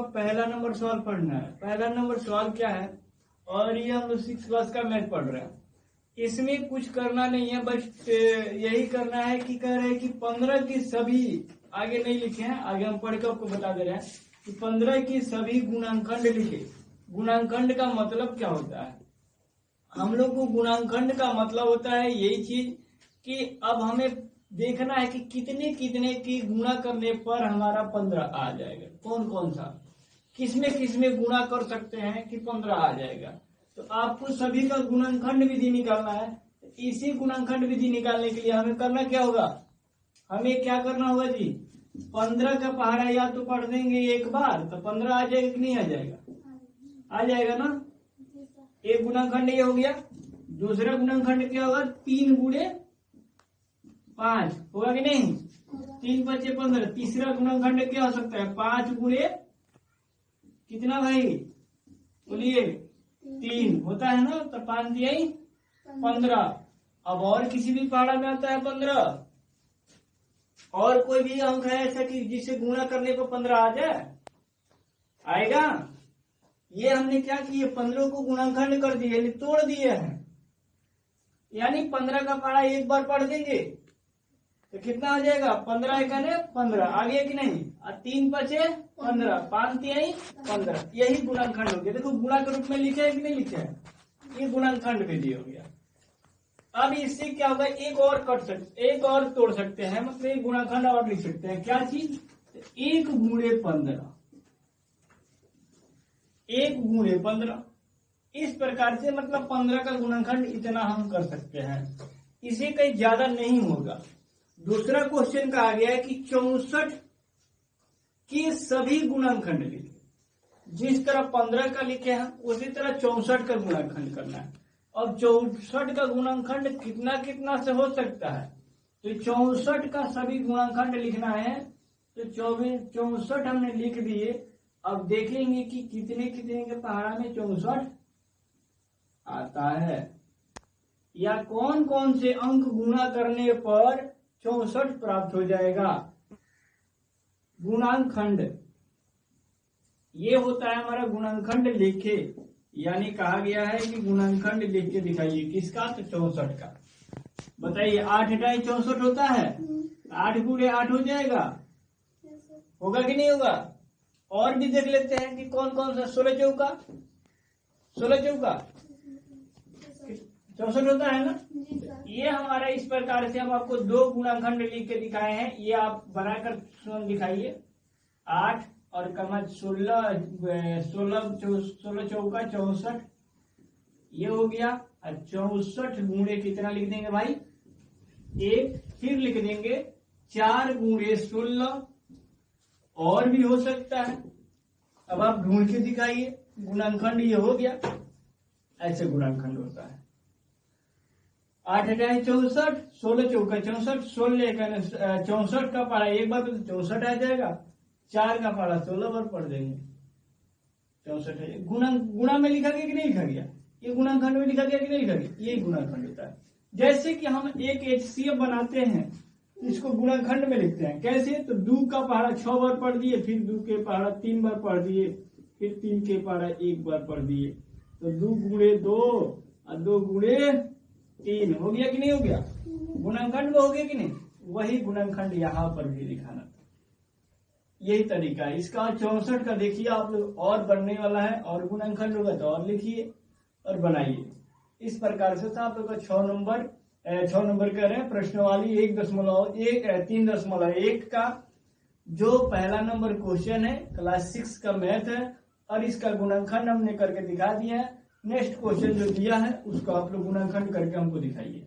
पहला नंबर सवाल पढ़ना है। पहला नंबर सवाल क्या है, और ये हम लोग 6 क्लास का मैथ पढ़ रहे हैं। इसमें कुछ करना नहीं है, बस यही करना है कि कह रहे हैं कि 15 की सभी, आगे नहीं लिखे हैं, आगे हम पढ़ के आपको बता दे रहे हैं कि 15 की सभी गुणांकखंड लिखे। गुणांकखंड का मतलब क्या होता है? हम लोग को गुणांकखंड का मतलब होता है यही चीज कि अब हमें देखना है कि कितने कितने की गुणा करने पर हमारा 15 आ जाएगा। कौन कौन सा किसमें गुणा कर सकते हैं कि 15 आ जाएगा। तो आपको सभी का गुणनखंड विधि निकालना है। इसी गुणनखंड विधि निकालने के लिए हमें करना क्या होगा, हमें क्या करना होगा जी, 15 का पहाड़ा या तो पढ़ देंगे एक बार तो 15 आ जाएगा कि नहीं आ जाएगा? आ जाएगा ना। एक गुणनखंड ये हो गया। दूसरा गुणनखंड क्या होगा, 3 गुणे 5 होगा कि नहीं, 3 बचे 15। तीसरा गुणनखंड क्या हो सकता है, 5 गुणे कितना भाई, बोलिए 3 होता है ना। तो 5 दिया 15। अब और किसी भी पहाड़ा में आता है 15, और कोई भी अंक है ऐसा कि जिसे गुणा करने पर 15 आ जाए, आएगा? ये हमने क्या किए, 15 को गुणनखंड कर दिए, यानी तोड़ दिए हैं। यानी 15 का पहाड़ा एक बार पढ़ देंगे तो कितना आ जाएगा, 15 एकाने 15 आ गया कि नहीं। और 3 बचे 15, 5 दिया 15। यही गुणनखंड हो गया। देखो गुणा के रूप में लिखे है कि नहीं लिखे है, ये गुणनखंड विधि हो गया। अब इससे क्या होगा, एक और तोड़ सकते हैं, मतलब एक गुणनखंड और लिख सकते हैं। क्या चीज, 1 गुणे 15, 1 गुणे 15। इस प्रकार से मतलब 15 का गुणनखंड इतना हम कर सकते हैं, इसे कहीं ज्यादा नहीं होगा। दूसरा क्वेश्चन कहा गया है कि 64 के सभी गुणनखंड लिखे। जिस तरह 15 का लिखे हैं उसी तरह 64 का गुणनखंड करना है। अब 64 का गुणनखंड कितना कितना से हो सकता है, तो 64 का सभी गुणनखंड लिखना है। तो 64 हमने लिख दिए। अब देखेंगे कि कितने कितने के पहाड़ा में 64 आता है, या कौन कौन से अंक गुणा करने पर 64 प्राप्त हो जाएगा। गुणांकखंड ये होता है हमारा गुणांकखंड लिखे, यानी कहा गया है कि गुणांकखंड लिख के दिखाइए। किसका, तो 64 का। बताइए 8 × 64 होता है, 8 गुणे 8 हो जाएगा, होगा कि नहीं होगा? और भी देख लेते हैं कि कौन कौन सा, 16 चौका 64 होता है ना। ये हमारा इस प्रकार से हम आपको 2 गुणनखंड लिख के दिखाए हैं। ये आप बनाकर दिखाइए। 8 और कमा 16 चौका 64, ये हो गया। और 64 गुणे कितना लिख देंगे भाई, 1। फिर लिख देंगे 4 गुणे 16, और भी हो सकता है। अब आप ढूंढ के दिखाइए। गुणनखंड ये हो गया, ऐसे गुणनखंड होता है। 8 × 64, 16 चौका 64, 16 64 का पहाड़ा एक बार तो 64 आ जाएगा। 4 का पहाड़ा 16 बार पढ़ देंगे, 64 है। गुणा में लिखा गया कि नहीं लिखा गया, ये गुणनखंड में लिखा गया कि नहीं लिखा गया, ये गुणनखंड होता है। जैसे कि हम एक HCF बनाते हैं, इसको गुणनखंड में लिखते हैं। कैसे, तो 2 का पहाड़ा 6 बार पढ़ दिए, फिर 2 के पहाड़ा 3 बार पढ़ दिए, फिर 3 के पहाड़ा 1 बार पढ़ दिए। तो 2 गुणे 2 और 2 गुणे 3 हो गया कि नहीं हो गया, गुणनखंड में हो गया कि नहीं। वही गुणनखंड यहाँ पर भी दिखाना था, यही तरीका है इसका। 64 का देखिए आप लोग, और बनने वाला है, और गुणनखंड होगा तो और लिखिए और बनाइए। इस प्रकार से था आप लोग का 6 नंबर कह रहे हैं प्रश्नवाली 3.1 का जो पहला नंबर क्वेश्चन है, क्लास 6 का मैथ है, और इसका गुणनखंड हमने करके दिखा दिया है। नेक्स्ट क्वेश्चन जो दिया है उसको आप लोग गुणनखंड करके हमको दिखाइए।